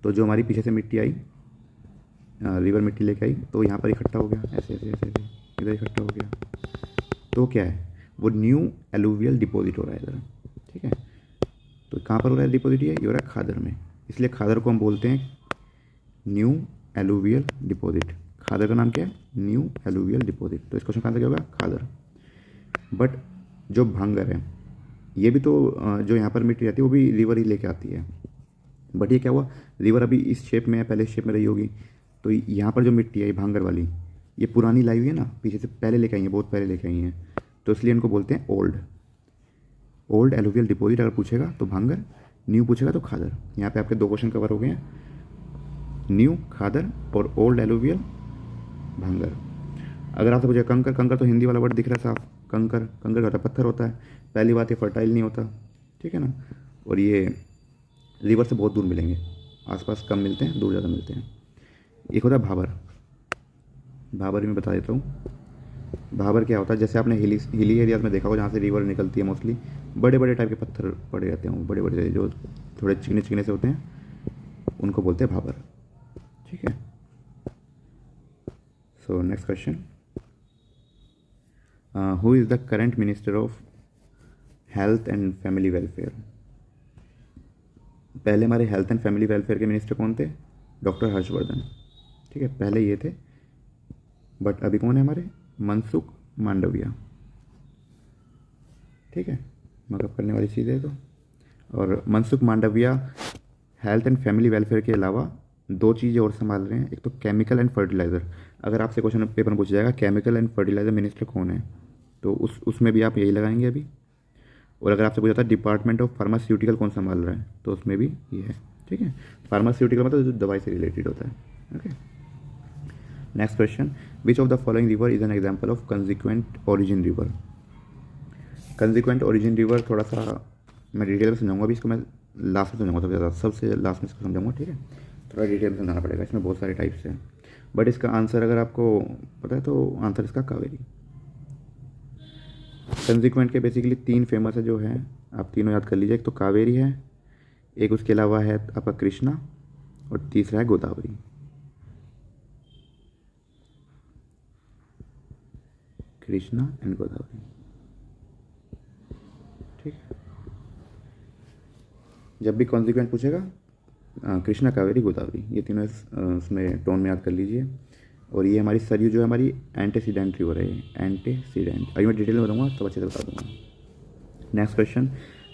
तो जो हमारी पीछे से मिट्टी आई, रिवर मिट्टी लेके आई, तो यहाँ पर इकट्ठा हो गया, ऐसे ऐसे ऐसे ऐसे इधर इकट्ठा हो गया, तो क्या है, वो न्यू एलुवियल डिपॉजिट हो रहा है इधर, ठीक है। तो कहाँ पर हो रहा है डिपॉजिट, ये हो रहा है खादर में, इसलिए खादर को हम बोलते हैं न्यू एलुवियल डिपॉजिट। खादर का नाम क्या है, न्यू एलुवियल डिपॉजिट। तो इस क्वेश्चन का आंसर क्या होगा, खादर। बट जो भांगर है, ये भी तो जो यहाँ पर मिट्टी रहती है वो भी रिवर ही लेके आती है, बट ये क्या हुआ, रिवर अभी इस शेप में है, पहले इस शेप में रही होगी, तो यहाँ पर जो मिट्टी है भांगर वाली, ये पुरानी लाई हुई है ना, पीछे से पहले लेके आई है, बहुत पहले लेके आई हैं, तो इसलिए इनको बोलते हैं ओल्ड एलुवियल डिपॉजिट। अगर पूछेगा तो भांगर, न्यू पूछेगा तो खादर। यहाँ पे आपके 2 क्वेश्चन कवर हो गए हैं, न्यू खादर और ओल्ड एलुवियल भांगर। अगर आपसे पूछेगा कंकर तो हिंदी वाला वर्ड दिख रहा है साफ, कंकर का होता है पत्थर होता है, पहली बात ये फर्टाइल नहीं होता, ठीक है ना। और ये रिवर से बहुत दूर मिलेंगे, आसपास कम मिलते हैं, दूर ज़्यादा मिलते हैं। एक होता है भाबर मैं बता देता हूँ। भाबर क्या होता है, जैसे आपने हिली एरियाज में देखा होगा, जहाँ से रिवर निकलती है, मोस्टली बड़े बड़े टाइप के पत्थर पड़े रहते हैं, बड़े बड़े जो थोड़े चिकने से होते हैं, उनको बोलते हैं भाबर, ठीक है। So next question, who is the current minister of health and family welfare. पहले हमारे हेल्थ एंड फैमिली वेलफेयर के मिनिस्टर कौन थे, डॉक्टर हर्षवर्धन, ठीक है, पहले ये थे। बट अभी कौन है हमारे, मनसुख मांडविया, ठीक है, मगअप करने वाली चीज़ है तो। और Mansukh Mandaviya health and family welfare के अलावा 2 चीज़ें और संभाल रहे हैं, एक तो केमिकल एंड फर्टिलाइज़र। अगर आपसे क्वेश्चन पेपर में पूछा जाएगा केमिकल एंड फर्टिलाइज़र मिनिस्टर कौन है, तो उसमें भी आप यही लगाएंगे अभी। और अगर आपसे पूछा था डिपार्टमेंट ऑफ फार्मास्यूटिकल कौन संभाल रहा है, तो उसमें भी ये है, ठीक है। फार्मास्यूटिकल मतलब जो दवाई से रिलेटेड होता है, okay. Next question, which of the following river is an example of consequent origin river. Consequent origin river थोड़ा सा मैं डिटेल में समझाऊंगा अभी इसको मैं, लास्ट में समझाऊंगा, सबसे ज़्यादा सबसे लास्ट में इसको समझाऊंगा, ठीक है। थोड़ा डिटेल में समझाना पड़ेगा, इसमें बहुत सारे टाइप्स हैं, बट इसका आंसर अगर आपको पता है तो आंसर इसका कावेरी। कंसिक्वेंट के बेसिकली 3 फेमस है जो है, आप तीनों याद कर लीजिए। एक तो कावेरी है, एक उसके अलावा है आपका कृष्णा, और तीसरा है गोदावरी। कृष्णा एंड गोदावरी, ठीक है। जब भी कॉन्सिक्वेंट पूछेगा कृष्णा, कावेरी, गोदावरी, ये तीनों उसमें टोन में याद कर लीजिए। और ये हमारी सरयू जो है हमारी एंटीसीडेंट रिवर है, एंटीसीडेंट। अभी मैं डिटेल में बताऊंगा तब अच्छे से बता दूंगा। Next question,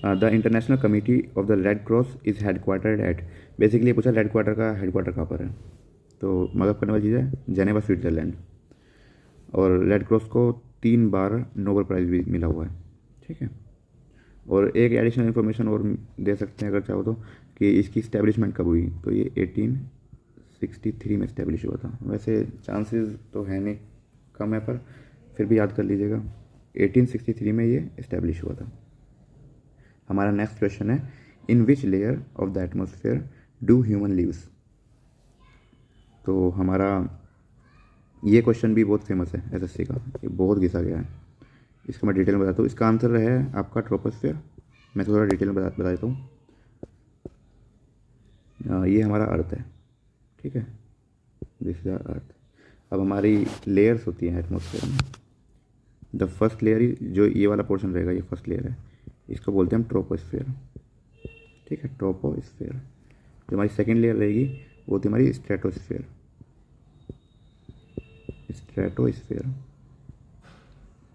the international committee of the red cross is headquartered at. Basically ये पूछा रेड क्वार्टर का हेडक्वार्टर कहाँ पर है, तो मदद करने वाली चीज़ है जेनेवा, स्विट्ज़रलैंड। और रेड क्रॉस को 3 बार नोबेल प्राइज़ भी मिला हुआ है, ठीक है। और एक एडिशनल इन्फॉर्मेशन और दे सकते हैं अगर चाहो तो, कि इसकी इस्टेब्लिशमेंट कब हुई, तो ये 1863 में इस्टेब्लिश हुआ था। वैसे चांसेस तो है नहीं, कम है, पर फिर भी याद कर लीजिएगा 1863 में ये इस्टेब्लिश हुआ था। हमारा नेक्स्ट क्वेश्चन है, in which layer of the atmosphere do human lives. तो हमारा ये क्वेश्चन भी बहुत फेमस है एसएससी का, ये बहुत घिसा गया है, इसको मैं डिटेल में बताता हूँ। इसका आंसर है आपका ट्रोपोस्फेयर। मैं थोड़ा डिटेल में बता देता हूँ। ये हमारा अर्थ है, ठीक है, दिस इज अर्थ। अब हमारी लेयर्स होती हैं एटमोसफेयर में। द फर्स्ट लेयर, जो ये वाला पोर्शन रहेगा, ये फर्स्ट लेयर है, इसको बोलते हैं हम ट्रोपोस्फेयर, ठीक है, ट्रोपोस्फेयर। जो हमारी सेकेंड लेयर रहेगी वो होती है हमारी स्ट्रेटोस्फेयर, स्ट्रेटोस्फेयर,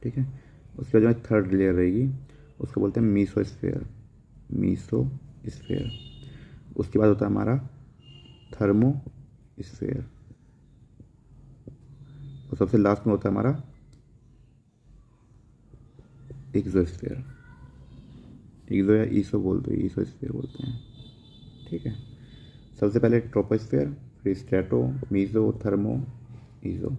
ठीक है। उसके बाद जो हमारी थर्ड लेयर रहेगी उसको बोलते हैं मीसोस्फेयर, मीसोस्फेयर। उसके बाद होता है हमारा थर्मोस्फेयर, और सबसे लास्ट में होता है हमारा एक्सोस्फेयर। एक्सो या ईसो बोलते हैं, ईसोस्फेयर बोलते हैं, ठीक है। सबसे पहले ट्रोपोस्फेयर, फिर स्ट्रेटो, मीसो, थर्मो, ईजो।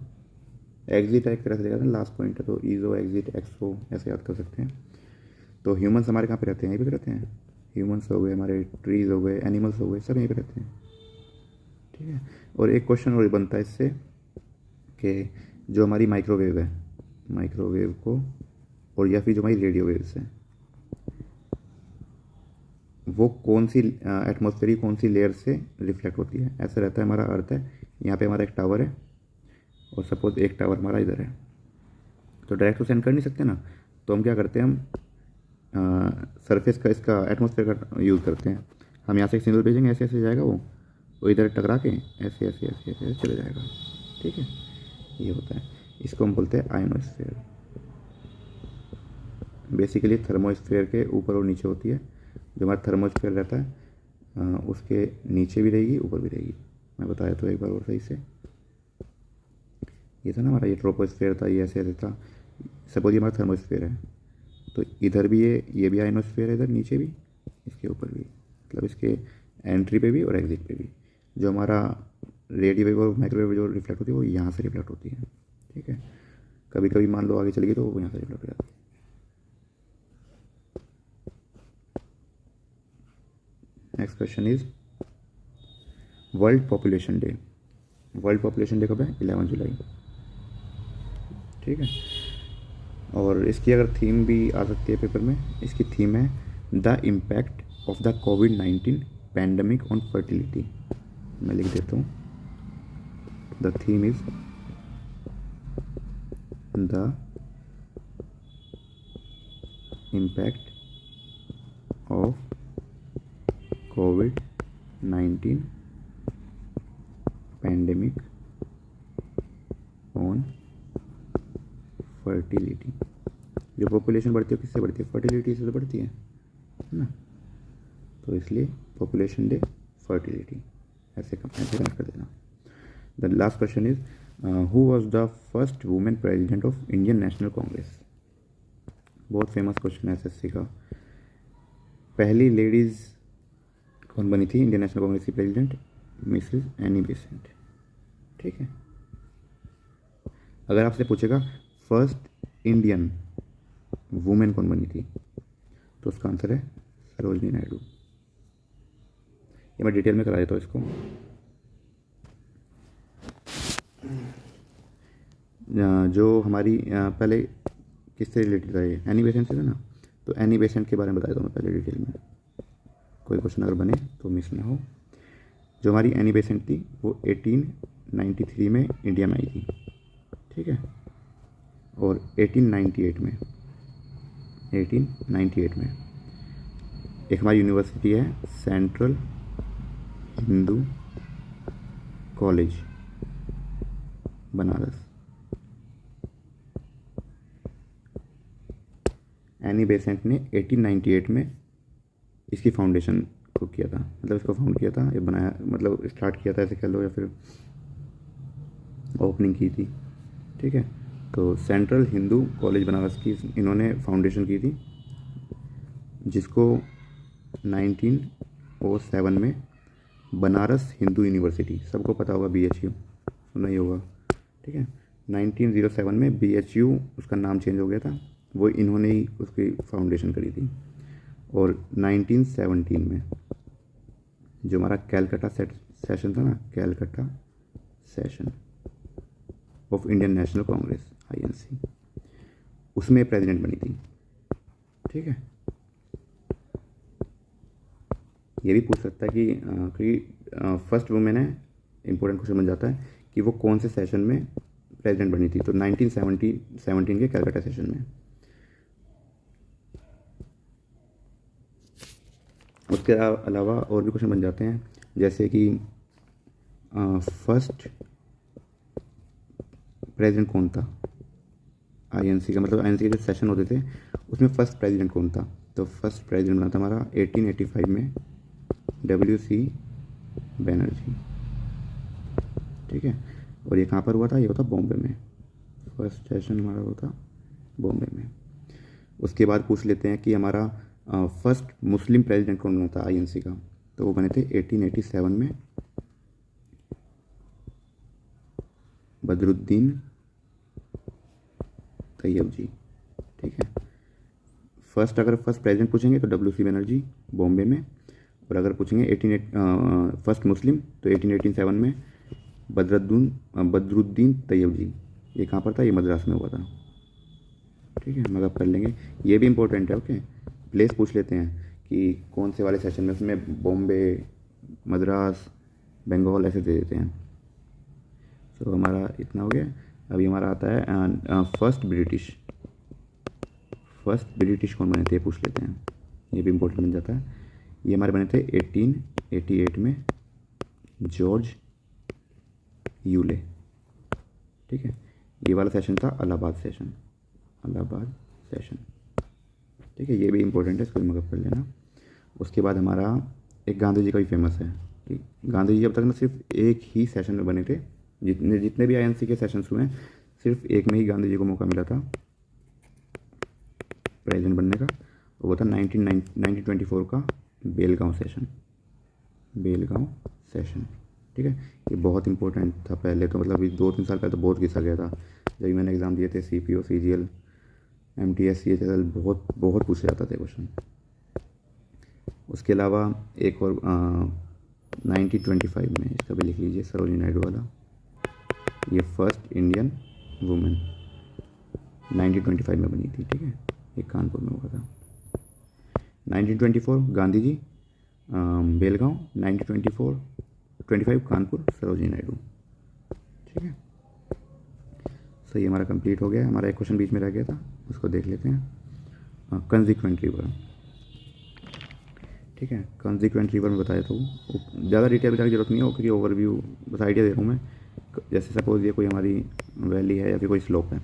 एग्जिट एक तरह से देखा था, लास्ट पॉइंट है, तो ईजो, एग्जिट, एक्सो ऐसे याद कर सकते हैं। तो ह्यूमंस हमारे कहाँ पे रहते हैं, यहीं पे रहते हैं। ह्यूमंस हो गए, हमारे ट्रीज हो गए, एनिमल्स हो गए, सब यहीं पे रहते हैं, ठीक है। और एक क्वेश्चन और बनता है इससे कि जो हमारी माइक्रोवेव है, माइक्रोवेव को, और या फिर जो हमारी रेडियो वेव्स हैं, वो कौन सी एटमॉस्फेयर कौन सी लेयर से रिफ्लेक्ट होती है। ऐसा रहता है, हमारा अर्थ है, यहाँ पे हमारा एक टावर है, और सपोज एक टावर हमारा इधर है, तो डायरेक्ट तो सेंड कर नहीं सकते ना, तो हम क्या करते हैं, हम सरफेस का, इसका एटमॉस्फेयर का यूज़ करते हैं। हम यहाँ से एक सिग्नल भेजेंगे, ऐसे ऐसे जाएगा वो इधर टकरा के ऐसे ऐसे ऐसे ऐसे चले जाएगा, ठीक है, ये होता है। इसको हम बोलते हैं आयनोस्फेयर। बेसिकली थर्मोस्फेयर के ऊपर और नीचे होती है। जो हमारा थर्मोस्फेयर रहता है उसके नीचे भी रहेगी, ऊपर भी रहेगी। मैं बताया तो एक बार और सही से, ये था ना हमारा, ये ट्रोपोस्फेयर था, ये ऐसे ऐसे था। सपोज ये हमारा थर्मोस्फेयर है, तो इधर भी ये भी आयनोस्फेयर है, इधर नीचे भी, इसके ऊपर भी, मतलब इसके एंट्री पे भी और एग्जिट पे भी। जो हमारा रेडियो वेव और माइक्रोवेव जो रिफ्लेक्ट होती है वो यहाँ से रिफ्लेक्ट होती है, ठीक है। कभी कभी मान लो आगे चली गई तो वो यहाँ से रिफ्लेक्ट हो जाती है। Next question is world population day. World population day कब है, 11 जुलाई, ठीक है। और इसकी अगर थीम भी आ सकती है पेपर में, इसकी थीम है the impact of the covid pandemic on fertility. मैं लिख देता हूँ, the theme is the impact of covid pandemic on fertility. जो पॉपुलेशन बढ़ती है किससे बढ़ती है, फर्टिलिटी से तो बढ़ती है ना, तो इसलिए पॉपुलेशन डे फर्टिलिटी, ऐसे कनेक्ट कर देना। The last question is who was the first women president of Indian national Congress. बहुत फेमस क्वेश्चन है एसएससी का। पहली लेडीज कौन बनी थी इंडियन नेशनल कांग्रेस की प्रेसिडेंट, मिसेस एनी बेसेंट, ठीक है। अगर आपसे पूछेगा फर्स्ट इंडियन वुमेन कौन बनी थी, तो उसका आंसर है सरोजनी नायडू, ये मैं डिटेल में करा देता हूँ इसको। जो हमारी पहले किससे रिलेटेड था, ये एनी बेसेंट से था ना, तो एनी बेसेंट के बारे में बता देता हूँ मैं पहले डिटेल में, कोई क्वेश्चन अगर बने तो मिस ना हो। जो हमारी एनी बेसेंट थी वो 1893 में इंडिया में आई थी, ठीक है, और 1898 में एक हमारी यूनिवर्सिटी है central Hindu college Banaras. Annie Besant ने 1898 में इसकी फाउंडेशन को किया था, मतलब इसको फाउंड किया था, ये बनाया, मतलब स्टार्ट किया था ऐसे कह लो, या फिर ओपनिंग की थी, ठीक है। तो सेंट्रल हिंदू कॉलेज बनारस की इन्होंने फाउंडेशन की थी, जिसको 1907 में बनारस हिंदू यूनिवर्सिटी, सबको पता होगा BHU, सुना ही होगा, ठीक है। 1907 में BHU उसका नाम चेंज हो गया था, वो इन्होंने ही उसकी फाउंडेशन करी थी। और 1917 में जो हमारा कैलकाटा सेशन था ना, Calcutta session of Indian national Congress INC, उसमें प्रेसिडेंट बनी थी, ठीक है। ये भी पूछ सकता है कि फर्स्ट वुमेन है, इंपॉर्टेंट क्वेश्चन बन जाता है कि वो कौन से सेशन में प्रेसिडेंट बनी थी, तो 1917 के कैलकाटा सेशन में। उसके अलावा और भी क्वेश्चन बन जाते हैं, जैसे कि फर्स्ट प्रेसिडेंट कौन था INC का, मतलब INC के जो सेशन होते थे उसमें फर्स्ट प्रेसिडेंट कौन था, तो फर्स्ट प्रेसिडेंट बना था हमारा 1885 में WC बनर्जी, ठीक है। और ये कहाँ पर हुआ था, ये होता बॉम्बे में, फर्स्ट सेशन हमारा होता बॉम्बे में। उसके बाद पूछ लेते हैं कि हमारा फर्स्ट मुस्लिम प्रेसिडेंट कौन बना था INC का, तो वो बने थे 1887 में बदरुद्दीन तैयब जी, ठीक है। अगर फर्स्ट प्रेसिडेंट पूछेंगे तो WC बनर्जी बॉम्बे में, और अगर पूछेंगे फर्स्ट मुस्लिम तो 1887 में बदरुद्दीन तैयब जी, ये कहाँ पर था, ये मद्रास में हुआ था, ठीक है। मगर कर लेंगे, ये भी इम्पोर्टेंट है, ओके। प्लेस पूछ लेते हैं कि कौन से वाले सेशन में, उसमें बॉम्बे, मद्रास, बंगाल ऐसे दे देते हैं। तो हमारा इतना हो गया। अभी हमारा आता है फर्स्ट ब्रिटिश कौन बने थे, पूछ लेते हैं, ये भी इम्पोर्टेंट बन जाता है। ये हमारे बने थे 1888 में जॉर्ज यूले, ठीक है। ये वाला सेशन था इलाहाबाद सेशन, ठीक है। ये भी इम्पोर्टेंट है, इसको भी मगब कर लेना। उसके बाद हमारा एक गांधी जी का भी फेमस है कि गांधी जी अब तक ना सिर्फ एक ही सेशन में बने थे, जितने भी INC के सेशंस हुए हैं सिर्फ एक में ही गांधी जी को मौका मिला था प्रेसिडेंट बनने का, वो था 1924 का बेलगांव सेशन, ठीक है। ये बहुत इंपॉर्टेंट था पहले तो, मतलब 2-3 साल पहले तो बहुत घिसा गया था, जब मैंने एग्ज़ाम दिए थे CPO CGL MTS CHSL, बहुत पूछे जाता थे क्वेश्चन। उसके अलावा एक और 1925 में, इसका भी लिख लीजिए, सरोजिनी नायडू वाला, ये फर्स्ट इंडियन वुमेन 1925 में बनी थी, ठीक है। ये कानपुर में हुआ था। 1924 गांधी जी बेलगांव, 1925 कानपुर सरोजिनी नायडू, ठीक है। सही, हमारा कंप्लीट हो गया। हमारा एक क्वेश्चन बीच में रह गया था, उसको देख लेते हैं। कंसिक्वेंट रिवर, ठीक है। कंसिक्वेंट रिवर में बताया तो ज़्यादा डिटेल बताने की जरूरत नहीं है, क्योंकि ओवरव्यू बस आइडिया दे रहा हूँ मैं। जैसे सपोज ये कोई हमारी वैली है या फिर कोई स्लोप है,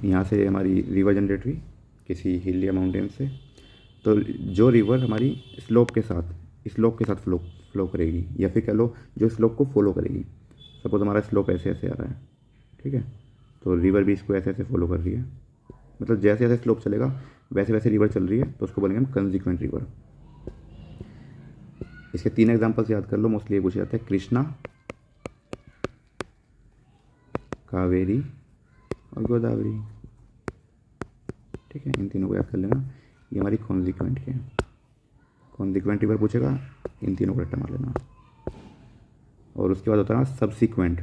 यहाँ से हमारी रिवर जनरेट हुई किसी हिल या माउंटेन से, तो जो रिवर हमारी स्लोप के साथ फ्लो करेगी, या फिर कह लो जो स्लोप को फॉलो करेगी। सपोज हमारा स्लोप ऐसे ऐसे आ रहा है, ठीक है, तो रिवर भी इसको ऐसे ऐसे फॉलो कर रही है, मतलब जैसे जैसे स्लोप चलेगा वैसे वैसे रिवर चल रही है, तो उसको बोलेंगे हम कंसिक्वेंट रिवर। इसके 3 एग्जांपल्स याद कर लो, मोस्टली ये पूछे जाते हैं, कृष्णा, कावेरी और गोदावरी, ठीक है। इन तीनों को याद कर लेना, ये हमारी कॉन्सिक्वेंट है। कॉन्सिक्वेंट रिवर पूछेगा इन तीनों को रट्टा मार लेना। और उसके बाद होता है सब्सिक्वेंट।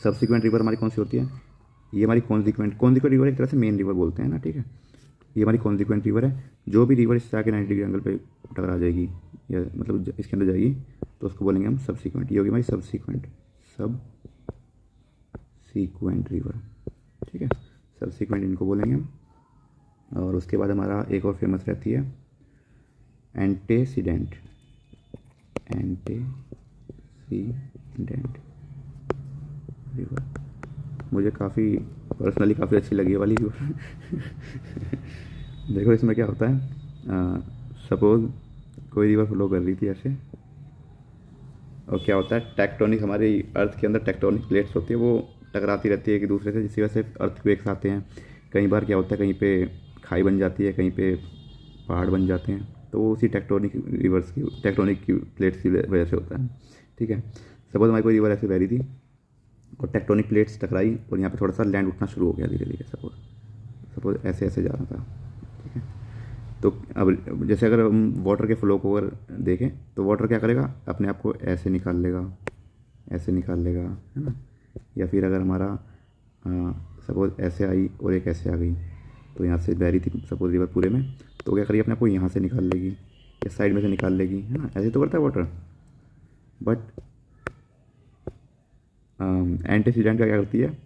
सब्सिक्वेंट रिवर हमारी कौन सी होती है? ये हमारी कॉन्सिक्वेंट रिवर एक तरह से मेन रिवर बोलते हैं ना, ठीक है। ये हमारी कॉन्सिक्वेंट रिवर है। जो भी रिवर इससे आके 90 डिग्री एंगल पे टकरा जाएगी या मतलब इसके अंदर जाएगी तो उसको बोलेंगे हम सब्सिक्वेंट। ये होगी हमारी सब्सिक्वेंट रिवर, ठीक है। सब्सिक्वेंट इनको बोलेंगे हम। और उसके बाद हमारा एक और फेमस रहती है एंटेसीडेंट रिवर। मुझे काफ़ी पर्सनली काफ़ी अच्छी लगी है वाली रिवर। देखो इसमें क्या होता है, सपोज कोई रिवर फ्लो कर रही थी ऐसे, और क्या होता है टेक्टोनिक, हमारी अर्थ के अंदर टेक्टोनिक प्लेट्स होती है, वो टकराती रहती है एक दूसरे से, जिसकी वजह से अर्थक्वेक्स आते हैं। कई बार क्या होता है कहीं पे खाई बन जाती है, कहीं पे पहाड़ बन जाते हैं, तो वो उसी टेक्टोनिक की प्लेट्स की वजह से होता है, ठीक है। सपोज हमारी कोई रिवर ऐसे बह रही थी और टेक्टोनिक प्लेट्स टकराई और यहाँ पे थोड़ा सा लैंड उठना शुरू हो गया धीरे धीरे। सपोज ऐसे ऐसे जा रहा था, ठीक है। तो अब जैसे अगर हम वाटर के फ्लो को अगर देखें तो वाटर क्या करेगा, अपने आप को ऐसे निकाल लेगा, है ना। या फिर अगर हमारा सपोज ऐसे आई और एक ऐसे आ गई, तो यहाँ से बह रही थी सपोज रिवर पूरे में, तो क्या करेगी अपने आप को यहाँ से निकाल लेगी या साइड में से निकाल लेगी, है ना। ऐसे तो करता है वाटर। बट एंटीसीडेंट क्या करती है,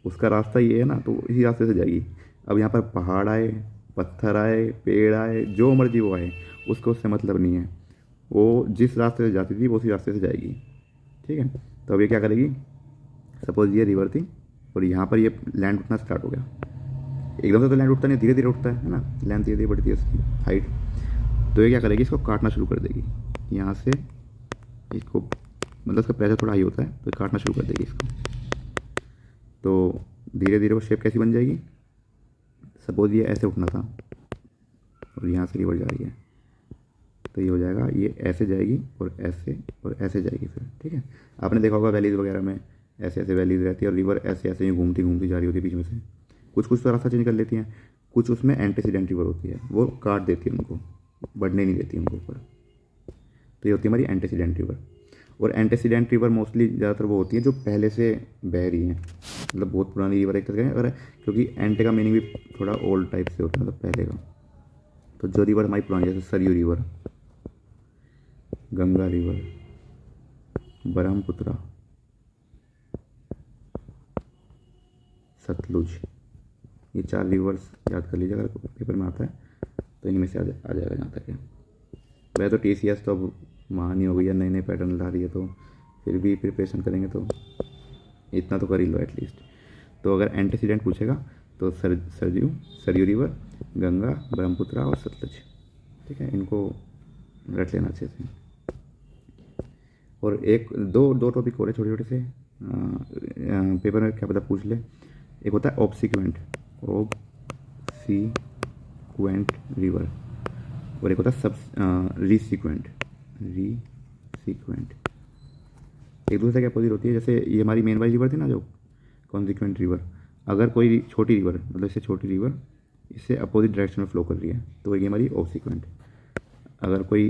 उसका रास्ता ये है ना, तो इसी रास्ते से जाएगी। अब यहाँ पर पहाड़ आए, पत्थर आए, पेड़ आए, जो मर्जी वो आए, उसको उससे मतलब नहीं है। वो जिस रास्ते से जाती थी वो उसी रास्ते से जाएगी, ठीक है। तो अब ये क्या करेगी, सपोज ये रिवर थी और यहाँ पर ये लैंड उठना स्टार्ट हो गया। एकदम से तो लैंड उठता नहीं, धीरे धीरे उठता है ना, लैंड धीरे धीरे बढ़ती है इसकी हाइट। तो ये क्या करेगी, इसको काटना शुरू कर देगी यहाँ से, इसको मतलब इसका प्रेशर थोड़ा हाई होता है तो काटना शुरू कर देगी इसको। तो धीरे धीरे वो शेप कैसी बन जाएगी, सपोज ये ऐसे उठना था और यहाँ से रिवर जा रही है, तो ये हो जाएगा, ये ऐसे जाएगी और ऐसे जाएगी फिर, ठीक है। आपने देखा होगा वैलीज़ वगैरह में ऐसे ऐसे वैलीज़ रहती है और रिवर ऐसे ऐसे ही घूमती घूमती जा रही होती है बीच में से। कुछ तो रास्ता चेंज कर लेती हैं, कुछ उसमें एंटीसीडेंट रिवर होती है, वो काट देती है उनको, बढ़ने नहीं देती उनको ऊपर। तो ये होती है हमारी एंटीसीडेंट रिवर। और एंटीसीडेंट रिवर मोस्टली ज़्यादातर वो होती है जो पहले से बह रही हैं, मतलब बहुत पुरानी रिवर एक तरह अगर, क्योंकि एंटे का मीनिंग भी थोड़ा ओल्ड टाइप से होता है, मतलब पहले का। तो जो रिवर हमारी पुरानी, जैसे सरयू रिवर, गंगा रिवर, ब्रह्मपुत्र, सतलुज, ये 4 रिवर्स याद कर लीजिए, अगर पेपर में आता है तो इनमें से आ जाएगा जहाँ तक है। वह तो TCS तो अब महान ही हो गई है, नए नए पैटर्न ला रही है, तो फिर भी प्रिपरेशन करेंगे तो इतना तो कर ही लो एटलीस्ट। तो अगर एंटीसीडेंट पूछेगा तो सरयू रिवर, गंगा, ब्रह्मपुत्र और सतलुज, ठीक है, इनको रट लेना अच्छे से। और एक दो टॉपिक और है छोटे छोटे से, पेपर में क्या पता पूछ ले। एक होता है ऑब्सिक्वेंट रिवर, और एक होता है रीसीक्वेंट। एक दूसरे के अपोजिट होती है। जैसे ये हमारी मेन वाली रिवर थी ना जो कॉन्सिक्वेंट रिवर, अगर कोई छोटी रिवर, मतलब इससे छोटी रिवर इससे अपोजिट डायरेक्शन में फ्लो कर रही है तो ये हमारी ऑब्सिक्वेंट। अगर कोई,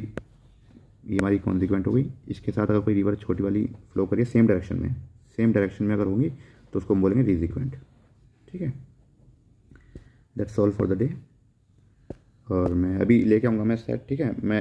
ये हमारी कॉन्सिक्वेंट हो गई, इसके साथ अगर कोई रिवर छोटी वाली फ्लो करिए सेम डायरेक्शन में अगर होंगी तो उसको हम बोलेंगे रीसीक्वेंट, ठीक है। That's all for the day. और मैं अभी लेके आऊँगा मैं सेट, ठीक है। मैं